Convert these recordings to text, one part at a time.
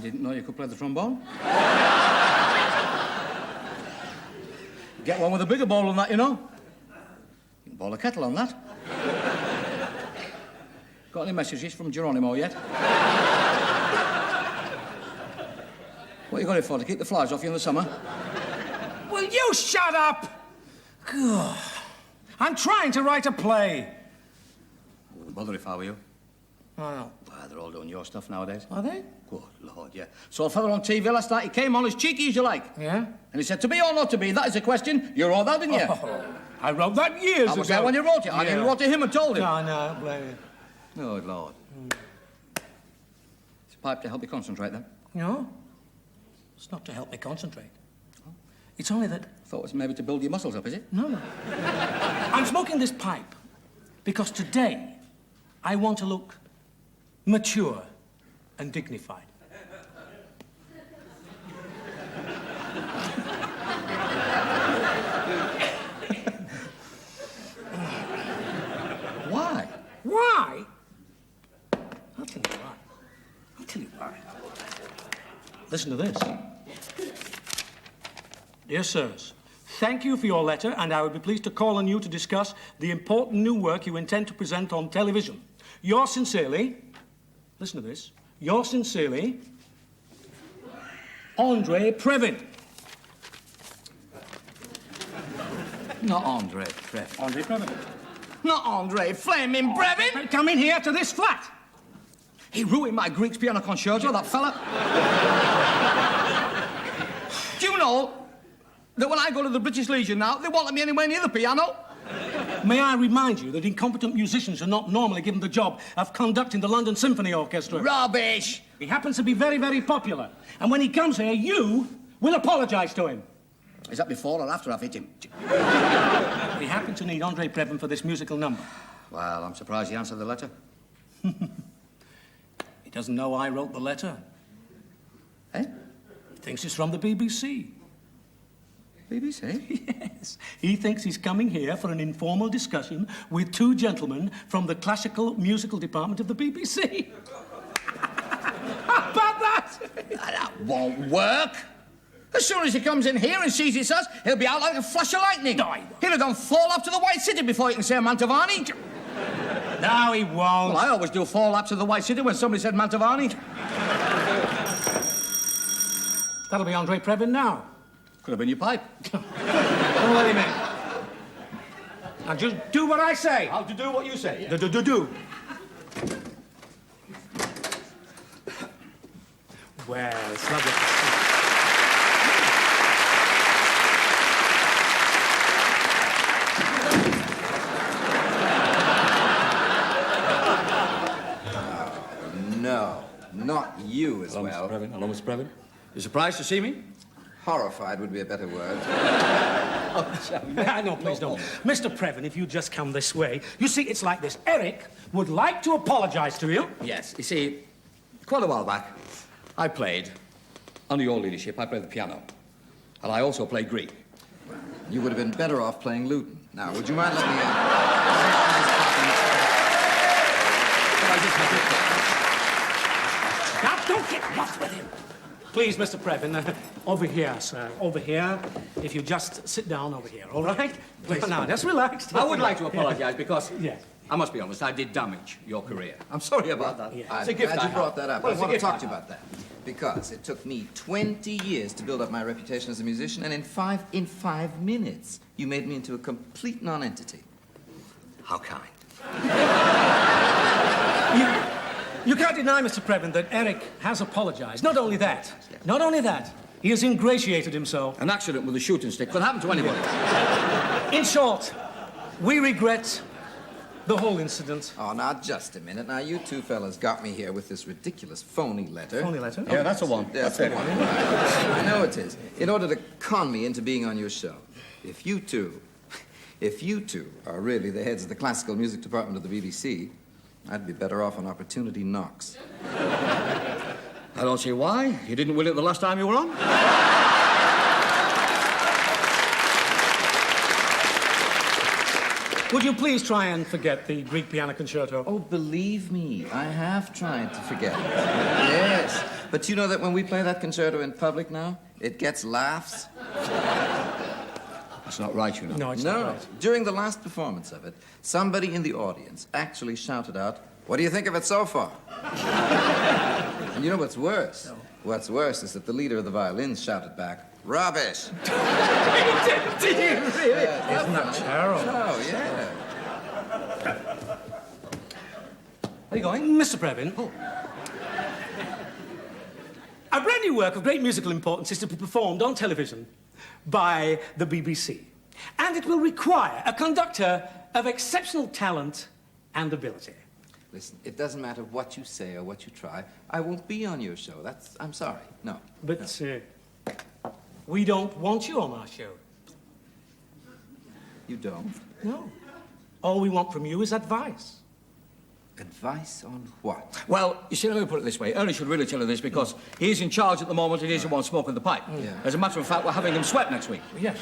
didn't know you could play the trombone. Get one with a bigger bowl than that, you know. You can boil a kettle on that. Got any messages from Geronimo yet? What you got it for, to keep the flies off you in the summer? Will you shut up? God. I'm trying to write a play. Wouldn't bother if I were you. Oh, no. Well, they're all doing your stuff nowadays. Are they? Good Lord, yeah. Saw a fella on TV last night. He came on as cheeky as you like. Yeah? And he said, to be or not to be, that is a question. You wrote that, didn't you? Oh, I wrote that years ago. I was there when you wrote it. I even wrote to him and told him. No, blame you. Good Lord. It's a pipe to help you concentrate, then? No. It's not to help me concentrate. Oh. It's only that... I thought it was maybe to build your muscles up, is it? No. I'm smoking this pipe because today I want to look mature and dignified. Why? Why? I'll tell you why. Listen to this. Dear sirs, thank you for your letter, and I would be pleased to call on you to discuss the important new work you intend to present on television. Yours sincerely, listen to this, yours sincerely, Andre Previn. Not Andre Previn. Andre Previn. Not Andre Flaming Previn! Come in here to this flat. He ruined my Greek's piano concerto, that fella. Do you know that when I go to the British Legion now, they won't let me anywhere near the piano? May I remind you that incompetent musicians are not normally given the job of conducting the London Symphony Orchestra. Rubbish! He happens to be very, very popular. And when he comes here, you will apologise to him. Is that before or after I've hit him? We happen to need Andre Previn for this musical number. Well, I'm surprised he answered the letter. He doesn't know I wrote the letter. Eh? He thinks it's from the BBC. BBC? Yes. He thinks he's coming here for an informal discussion with two gentlemen from the classical musical department of the BBC. How about that? That won't work. As soon as he comes in here and sees it's us, he'll be out like a flash of lightning. No, he won't. He'll have done four laps of the White City before he can say Mantovani. No, he won't. Well, I always do 4 laps of the White City when somebody said Mantovani. That'll be Andre Previn now. Could have been your pipe. Don't let him in. Now just do what I say. I'll do what you say. Yeah. Do. Well, it's lovely to see you. No, not you as Hello, well. Mr. Previn. Hello, Mr. Previn. You surprised to see me? Horrified would be a better word. No, please don't. Mr. Previn, if you just come this way. You see, it's like this. Eric would like to apologise to you. Yes. You see, quite a while back, I played, under your leadership, I played the piano. And I also played Greek. You would have been better off playing Luton. Now, would you mind letting me... Now, don't get rough with him. Please, Mr. Previn, over here, sir. Over here. If you just sit down over here, all right? Please. Now, just relax. I would like to apologise because, Yeah. I must be honest, I did damage your career. I'm sorry about that. Yeah. I'm It's a gift glad I you brought have. that up. Well, I it's a want to gift talk I to you have. about that. Because it took me 20 years to build up my reputation as a musician, and in 5 minutes, you made me into a complete non-entity. How kind. You can't deny, Mr. Previn, that Eric has apologised. Not only that, he has ingratiated himself. An accident with a shooting stick could happen to anybody. In short, we regret the whole incident. Oh, now, just a minute. Now, you two fellas got me here with this ridiculous phony letter. Phony letter? Yeah, that's the one. That's That's the it. one. I know it is. In order to con me into being on your show. If you two are really the heads of the classical music department of the BBC, I'd be better off on opportunity knocks. I don't see why. You didn't win it the last time you were on. Would you please try and forget the Greek piano concerto? Oh, believe me, I have tried to forget it. Yes. But you know that when we play that concerto in public now, it gets laughs? That's not right, you know. No, it's not right. During the last performance of it, somebody in the audience actually shouted out, "What do you think of it so far?" And you know what's worse? No. What's worse is that the leader of the violins shouted back, "Rubbish!" Did you really? Isn't that terrible? Oh, yeah. Are you going? Mr. Previn. Oh. A brand new work of great musical importance is to be performed on television by the BBC. And it will require a conductor of exceptional talent and ability. Listen, it doesn't matter what you say or what you try. I won't be on your show. I'm sorry. No. But we don't want you on our show. You don't? No. All we want from you is advice. Advice on what? Well, you see, let me put it this way. Ernie should really tell you this because he's in charge at the moment and he's the one smoking the pipe. Yeah. As a matter of fact, we're having him swept next week. Yes.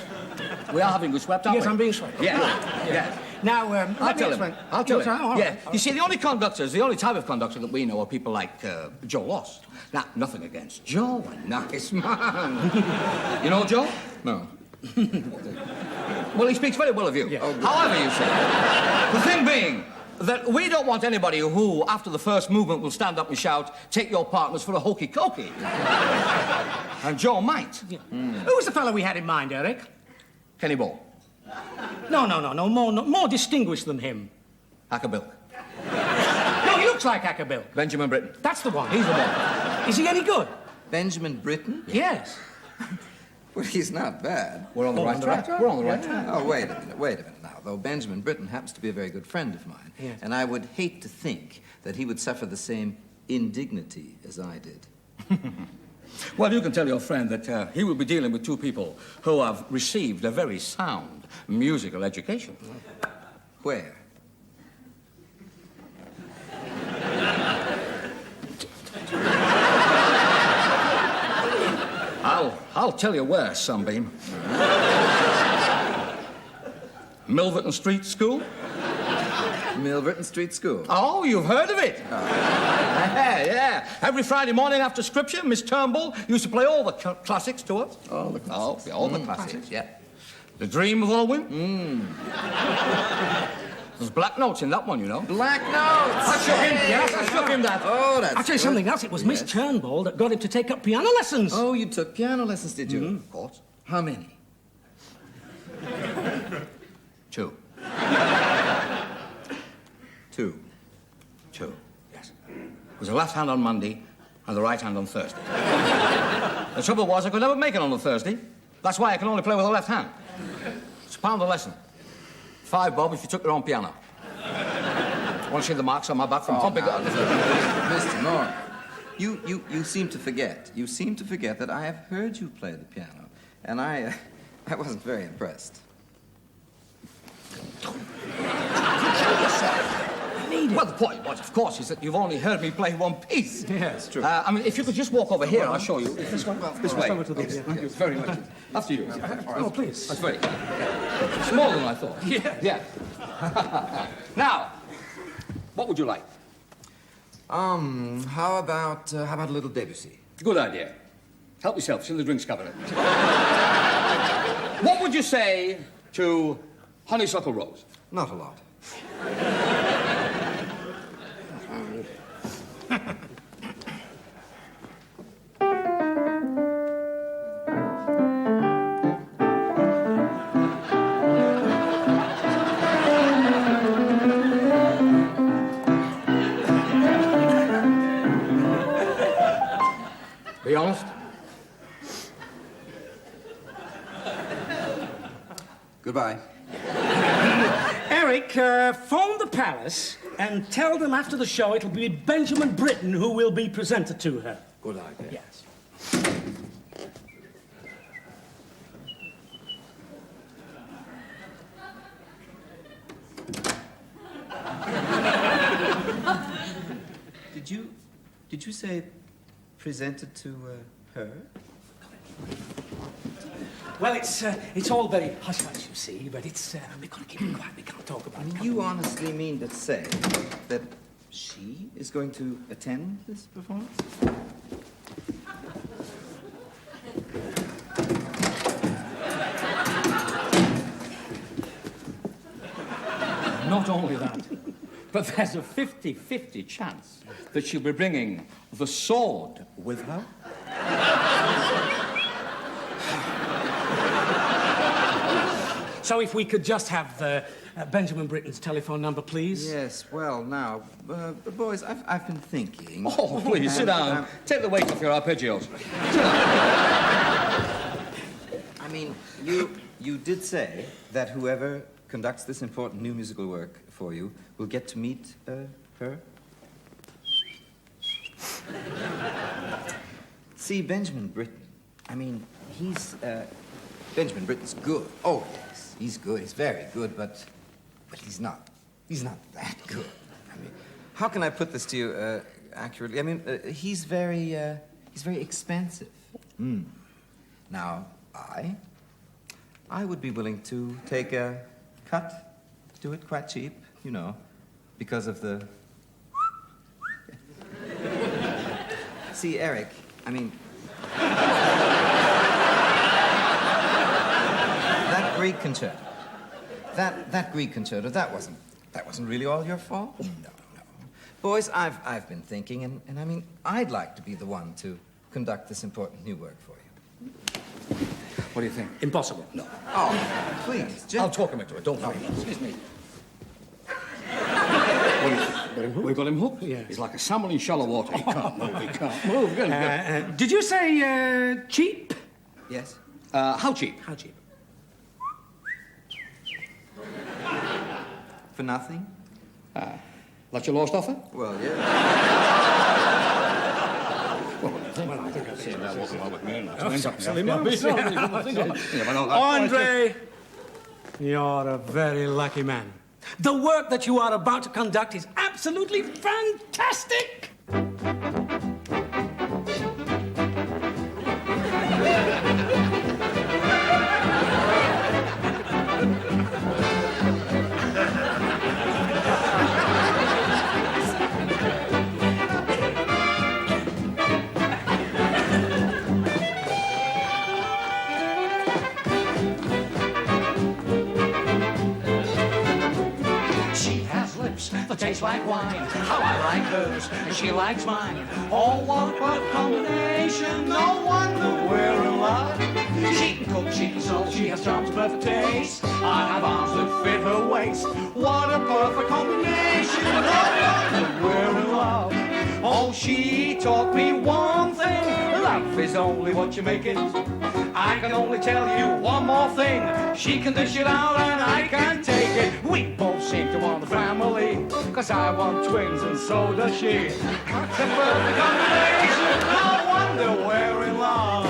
We are having him swept, aren't we? Yes, I'm being swept. Yeah. Yeah. Now, I'll tell him. I'll tell him. All Yeah. right. You see, the only type of conductor that we know are people like Joe Loss. Now, nothing against Joe. A nice man. You know Joe? No. Well, he speaks very well of you. Yeah. Oh, however, you see, the thing being that we don't want anybody who, after the first movement, will stand up and shout, "Take your partners for a hokey-cokey." And Joe might. Yeah. Who was the fellow we had in mind, Eric? Kenny Ball. No, more distinguished than him. Ackerbill. No, he looks like Ackerbill. Benjamin Britten. That's the one. He's the one. Is he any good? Benjamin Britten? Yes. Well, he's not bad. We're on the right track. We're on the right track. Oh, wait a minute now. Though Benjamin Britten happens to be a very good friend of mine. Yes. And I would hate to think that he would suffer the same indignity as I did. Well, you can tell your friend that he will be dealing with two people who have received a very sound musical education. Where? I'll tell you where, Sunbeam. Milverton Street School? Milverton Street School. Oh, you've heard of it? Yeah. Every Friday morning after scripture, Miss Turnbull used to play all the classics to us. All the classics. Oh, all the classics, yeah. The Dream of All Women. There's black notes in that one, you know. Black notes! I shook him, yes, I shook him that. Oh, that's I'll tell you good. something else. It was Miss Turnbull that got him to take up piano lessons. Oh, you took piano lessons, did you? Of course. How many? 2. 2. 2, yes. It was the left hand on Monday and the right hand on Thursday. The trouble was I could never make it on the Thursday. That's why I can only play with the left hand. It's £1 a lesson. 5 bob if you took your own piano. Want to see the marks on my back from pumping it? Mr. Moore, you seem to forget. You seem to forget that I have heard you play the piano, and I wasn't very impressed. Well, the point was, of course, is that you've only heard me play one piece. Yeah, it's true. I mean, if you could just walk over here, I'll show you. This one? This way. over to the- Thank you very much. After you. Oh, please. That's very... It's more than I thought. Yeah. Now, what would you like? How about a little Debussy? Good idea. Help yourself. It's in the drinks cabinet. What would you say to Honeysuckle Rose? Not a lot. Be honest. Goodbye. Eric, phone the palace and tell them after the show it'll be Benjamin Britten who will be presented to her. Good idea. Yes. Did you say presented to her? Well, it's all very hush-hush, you see, but we've got to keep it quiet. We can't talk about it. You honestly mean to say that she is going to attend this performance? Not only that, but there's a 50-50 chance that she'll be bringing the sword with her. So if we could just have Benjamin Britten's telephone number, please. Yes, well, now, boys, I've been thinking... Oh, please, sit down. Take the weight off your arpeggios. I mean, you did say that whoever conducts this important new musical work for you will get to meet her. See, Benjamin Britten, I mean, Benjamin Britten's good. Oh, yes, he's good. He's very good, but he's not that good. I mean, how can I put this to you accurately? I mean, he's very expensive. Now, I would be willing to take a cut, do it quite cheap, you know, because of the... See, Eric, I mean... that Greek concerto, that Greek concerto, that wasn't really all your fault? No. Boys, I've been thinking, and I mean, I'd like to be the one to conduct this important new work for you. What do you think? Impossible. No. Oh, please, Jim. I'll talk him into it. Don't worry. Excuse me. What do you think? We've got him hooked? Yeah. He's like a salmon in shallow water. He can't move. He can't move. Get him. Did you say cheap? Yes? How cheap? How cheap? For nothing? That's your last offer? Well, yeah. Well, I think I've seen that walking along with me. Silly moves. Andre, you're a very lucky man. The work that you are about to conduct is absolutely fantastic! That taste like wine, how I like hers, and she likes mine. Oh, what a combination, no wonder we're in love. She can cook, she can sew, she has Tom's perfect taste. I have arms that fit her waist. What a perfect combination, no wonder we're in love. Oh, she taught me one thing, love is only what you make it. I can only tell you one more thing. She can dish it out and I can take it. We both seem to want a family, 'cause I want twins and so does she. It's a perfect combination, no wonder we're in love.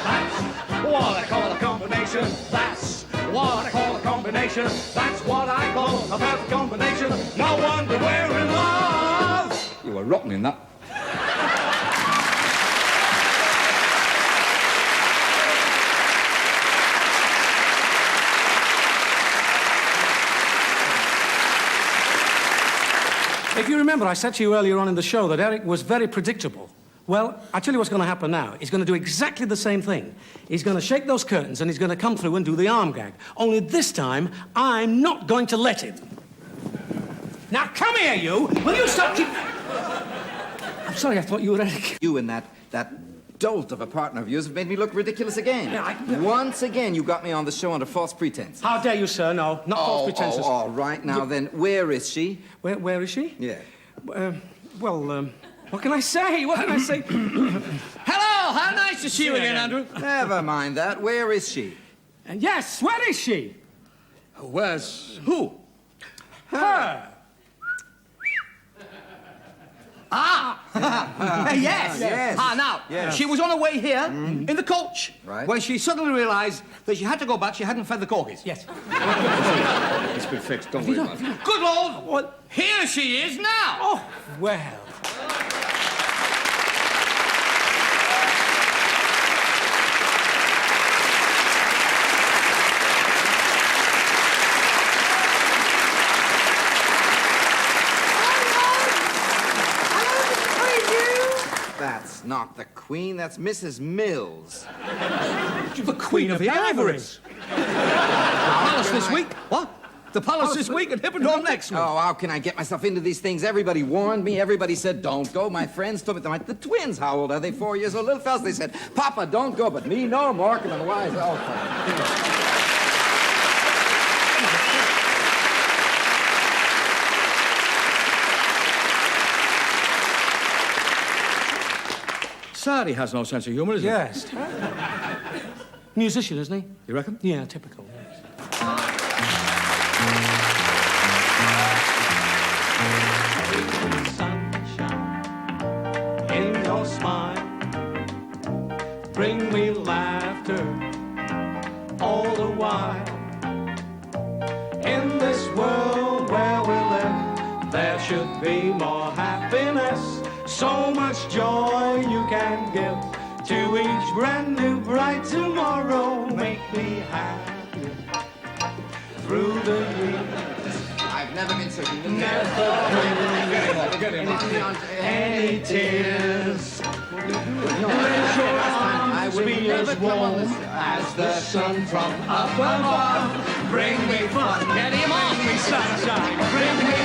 That's what I call a combination. That's what I call a combination. That's what I call a perfect combination. No wonder we're in love. You were rotten in that. If you remember, I said to you earlier on in the show that Eric was very predictable. Well, I tell you what's going to happen now. He's going to do exactly the same thing. He's going to shake those curtains and he's going to come through and do the arm gag. Only this time, I'm not going to let him. Now, come here, you! Will you stop keep... I'm sorry, I thought you were Eric. You and that dolt of a partner of yours have made me look ridiculous again. Yeah, Once again, you got me on the show under false pretense. How dare you, sir? No, not false pretenses. All right. Now then, where is she? Where is she? Yeah. What can I say? What can I say? Hello, how nice to see you again, Andrew. Never mind that. Where is she? Yes, where is she? Where's who? Her. Yes. Yes. Now, Yes. she was on her way here in the coach Right. when she suddenly realised that she had to go back. She hadn't fed the corgis. Yes. It's been fixed. Don't worry about it. Good Lord! What? Here she is now. Oh, well. That's not the Queen. That's Mrs. Mills. The Queen of the Ivories. The palace this week. What? The palace this week and Hippodrome next week. Oh, how can I get myself into these things? Everybody warned me. Everybody said, don't go. My friends told me, the twins, how old are they? 4 years old. Little fellas, they said, Papa, don't go. But me, no. Morecambe Wise. Oh, fine. Sad he has no sense of humour, is he? Yes. Musician, isn't he? You reckon? Yeah, typical. Sunshine in your smile, bring me laughter all the while. In this world where we live, there should be more happiness. So much joy you can give to each brand new bright tomorrow. Make me happy through the years. I've never been so humiliated. Never Get him. any tears. Let your arms be as warm as the sun from up above. Bring me fun, Get him on. bring me sunshine, bring me